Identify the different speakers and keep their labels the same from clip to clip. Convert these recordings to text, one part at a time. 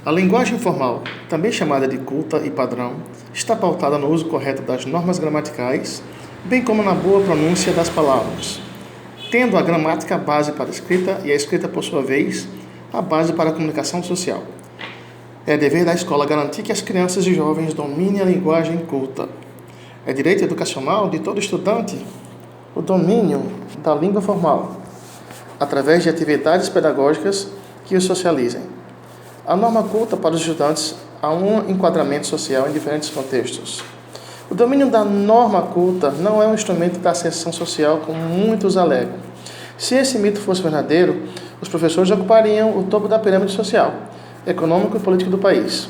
Speaker 1: A linguagem formal, também chamada de culta e padrão, está pautada no uso correto das normas gramaticais, bem como na boa pronúncia das palavras, tendo a gramática a base para a escrita e a escrita, por sua vez, a base para a comunicação social. É dever da escola garantir que as crianças e jovens dominem a linguagem culta. É direito educacional de todo estudante o domínio da língua formal, através de atividades pedagógicas que os socializem. A norma culta para os estudantes há um enquadramento social em diferentes contextos. O domínio da norma culta não é um instrumento da ascensão social, como muitos alegam. Se esse mito fosse verdadeiro, os professores ocupariam o topo da pirâmide social, econômico e político do país.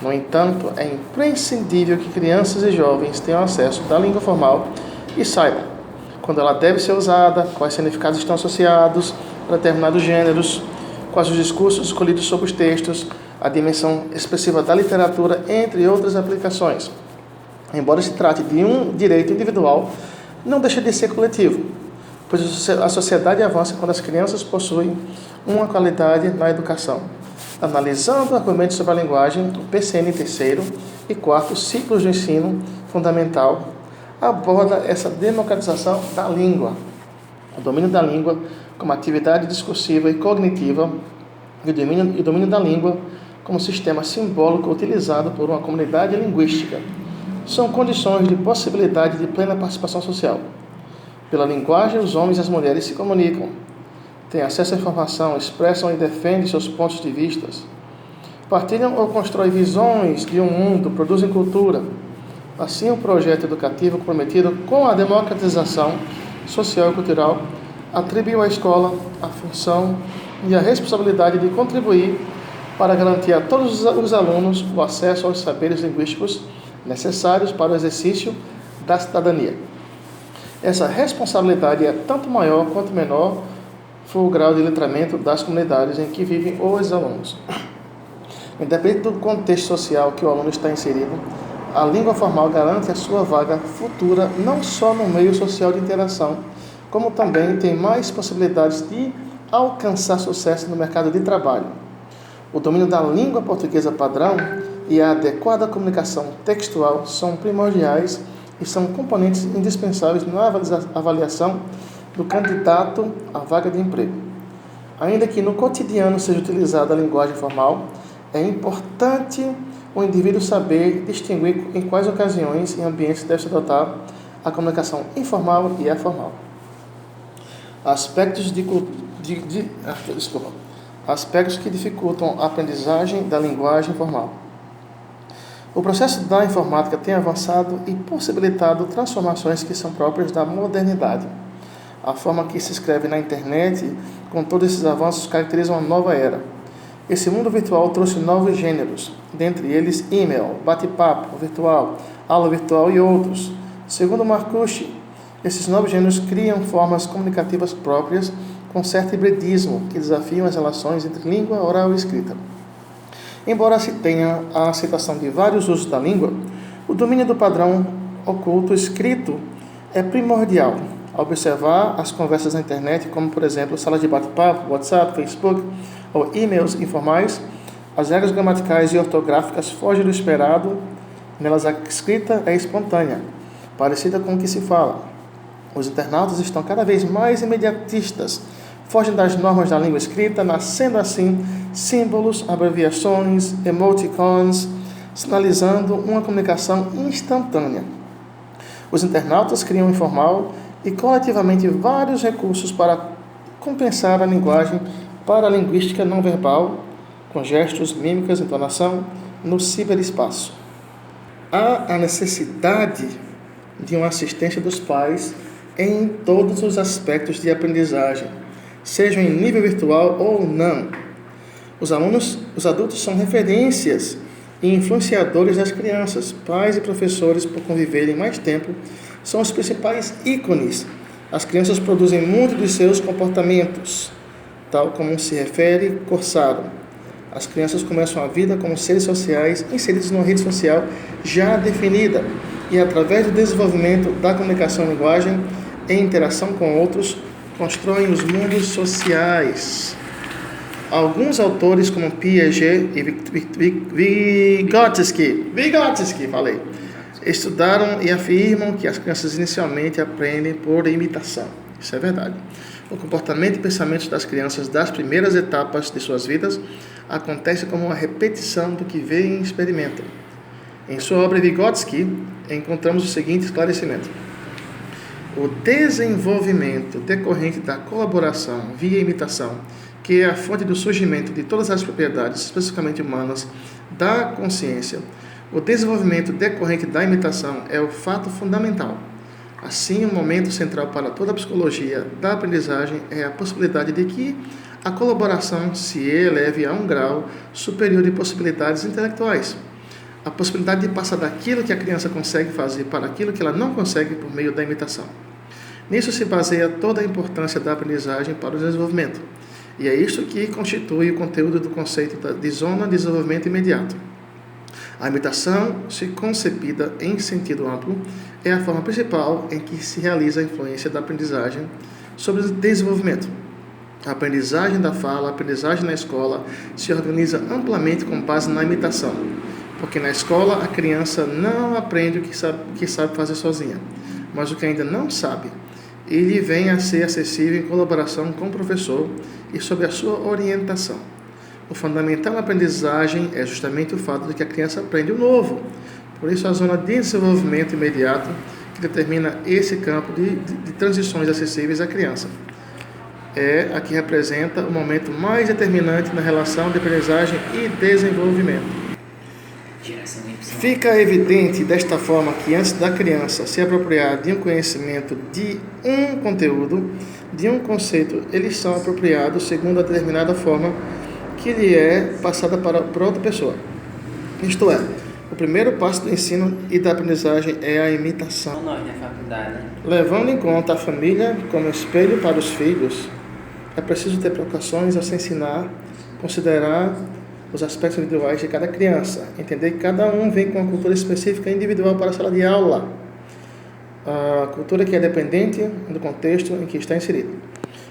Speaker 1: No entanto, é imprescindível que crianças e jovens tenham acesso à língua formal e saibam quando ela deve ser usada, quais significados estão associados a determinados gêneros, quais os discursos escolhidos sobre os textos, a dimensão expressiva da literatura, entre outras aplicações. Embora se trate de um direito individual, não deixa de ser coletivo, pois a sociedade avança quando as crianças possuem uma qualidade na educação. Analisando argumentos sobre a linguagem, o PCN terceiro e quarto ciclos do ensino fundamental aborda essa democratização da língua, o domínio da língua como atividade discursiva e cognitiva e o domínio da língua como sistema simbólico utilizado por uma comunidade linguística. São condições de possibilidade de plena participação social. Pela linguagem, os homens e as mulheres se comunicam, têm acesso à informação, expressam e defendem seus pontos de vista, partilham ou constroem visões de um mundo, produzem cultura. Assim, o projeto educativo comprometido com a democratização social e cultural atribuiu à escola a função e a responsabilidade de contribuir para garantir a todos os alunos o acesso aos saberes linguísticos necessários para o exercício da cidadania. Essa responsabilidade é tanto maior quanto menor for o grau de letramento das comunidades em que vivem os alunos. Independente do contexto social que o aluno está inserido, a língua formal garante a sua vaga futura não só no meio social de interação, como também tem mais possibilidades de alcançar sucesso no mercado de trabalho. O domínio da língua portuguesa padrão e a adequada comunicação textual são primordiais e são componentes indispensáveis na avaliação do candidato à vaga de emprego. Ainda que no cotidiano seja utilizada a linguagem formal, é importante o indivíduo saber distinguir em quais ocasiões e ambientes deve-se adotar a comunicação informal e a formal. Aspectos que dificultam a aprendizagem da linguagem formal. O processo da informática tem avançado e possibilitado transformações que são próprias da modernidade. A forma que se escreve na internet, com todos esses avanços, caracteriza uma nova era. Esse mundo virtual trouxe novos gêneros, dentre eles e-mail, bate-papo virtual, aula virtual e outros. Segundo Marcucci, esses novos gêneros criam formas comunicativas próprias com certo hibridismo que desafiam as relações entre língua oral e escrita. Embora se tenha a aceitação de vários usos da língua, o domínio do padrão oculto escrito é primordial. Ao observar as conversas na internet, como por exemplo salas de bate-papo, WhatsApp, Facebook ou e-mails informais, as regras gramaticais e ortográficas fogem do esperado, nelas a escrita é espontânea, parecida com o que se fala. Os internautas estão cada vez mais imediatistas, fogem das normas da língua escrita, nascendo assim símbolos, abreviações, emoticons, sinalizando uma comunicação instantânea. Os internautas criam informal e coletivamente vários recursos para compensar a linguagem paralinguística não verbal, com gestos, mímicas, entonação, no ciberespaço. Há a necessidade de uma assistência dos pais em todos os aspectos de aprendizagem, sejam em nível virtual ou não. Os adultos são referências e influenciadores das crianças. Pais e professores, por conviverem mais tempo, são os principais ícones. As crianças produzem muito dos seus comportamentos, tal como se refere Corsaro. As crianças começam a vida como seres sociais inseridos numa rede social já definida e, através do desenvolvimento da comunicação e linguagem, em interação com outros, constroem os mundos sociais. Alguns autores, como Piaget e Vygotsky, estudaram e afirmam que as crianças inicialmente aprendem por imitação. Isso é verdade. O comportamento e pensamentos das crianças das primeiras etapas de suas vidas acontece como uma repetição do que veem e experimentam. Em sua obra Vygotsky, encontramos o seguinte esclarecimento. O desenvolvimento decorrente da colaboração via imitação, que é a fonte do surgimento de todas as propriedades, especificamente humanas, da consciência, o desenvolvimento decorrente da imitação é o fato fundamental. Assim, o momento central para toda a psicologia da aprendizagem é a possibilidade de que a colaboração se eleve a um grau superior de possibilidades intelectuais. A possibilidade de passar daquilo que a criança consegue fazer para aquilo que ela não consegue por meio da imitação. Nisso se baseia toda a importância da aprendizagem para o desenvolvimento. E é isso que constitui o conteúdo do conceito de zona de desenvolvimento imediato. A imitação, se concebida em sentido amplo, é a forma principal em que se realiza a influência da aprendizagem sobre o desenvolvimento. A aprendizagem da fala, a aprendizagem na escola, se organiza amplamente com base na imitação, porque na escola a criança não aprende o que sabe fazer sozinha, mas o que ainda não sabe. Ele vem a ser acessível em colaboração com o professor e sob a sua orientação. O fundamental na aprendizagem é justamente o fato de que a criança aprende o novo. Por isso, a zona de desenvolvimento imediato que determina esse campo de transições acessíveis à criança. É a que representa o momento mais determinante na relação de aprendizagem e desenvolvimento. Fica evidente desta forma que antes da criança se apropriar de um conhecimento de um conteúdo, de um conceito, eles são apropriados segundo a determinada forma que lhe é passada por outra pessoa. Isto é, o primeiro passo do ensino e da aprendizagem é a imitação. Levando em conta a família como espelho para os filhos, é preciso ter precauções ao se ensinar, considerar os aspectos individuais de cada criança, entender que cada um vem com uma cultura específica e individual para a sala de aula, a cultura que é dependente do contexto em que está inserido.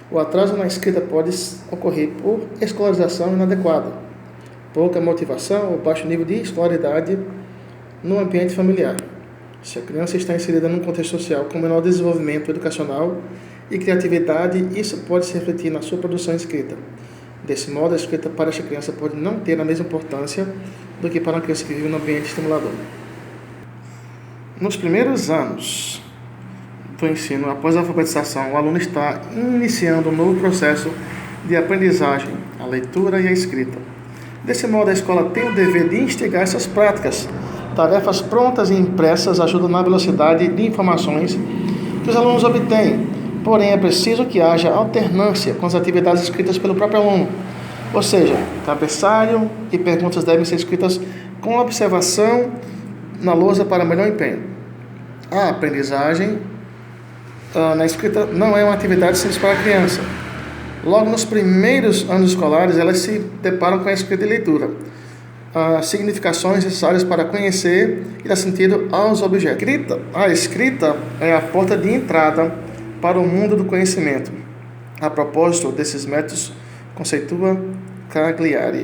Speaker 1: O atraso na escrita pode ocorrer por escolarização inadequada, pouca motivação ou baixo nível de escolaridade no ambiente familiar. Se a criança está inserida num contexto social com menor desenvolvimento educacional e criatividade, isso pode se refletir na sua produção escrita. Desse modo, a escrita para esta criança pode não ter a mesma importância do que para uma criança que vive num ambiente estimulador. Nos primeiros anos do ensino, após a alfabetização, o aluno está iniciando um novo processo de aprendizagem, a leitura e a escrita. Desse modo, a escola tem o dever de instigar essas práticas. Tarefas prontas e impressas ajudam na velocidade de informações que os alunos obtêm. Porém, é preciso que haja alternância com as atividades escritas pelo próprio aluno. Ou seja, cabeçalho e perguntas devem ser escritas com observação na lousa para melhor empenho. A aprendizagem na escrita não é uma atividade simples para a criança. Logo nos primeiros anos escolares, elas se deparam com a escrita e leitura, significações necessárias para conhecer e dar sentido aos objetos. A escrita é a porta de entrada para o mundo do conhecimento. A propósito desses métodos, conceitua Cagliari.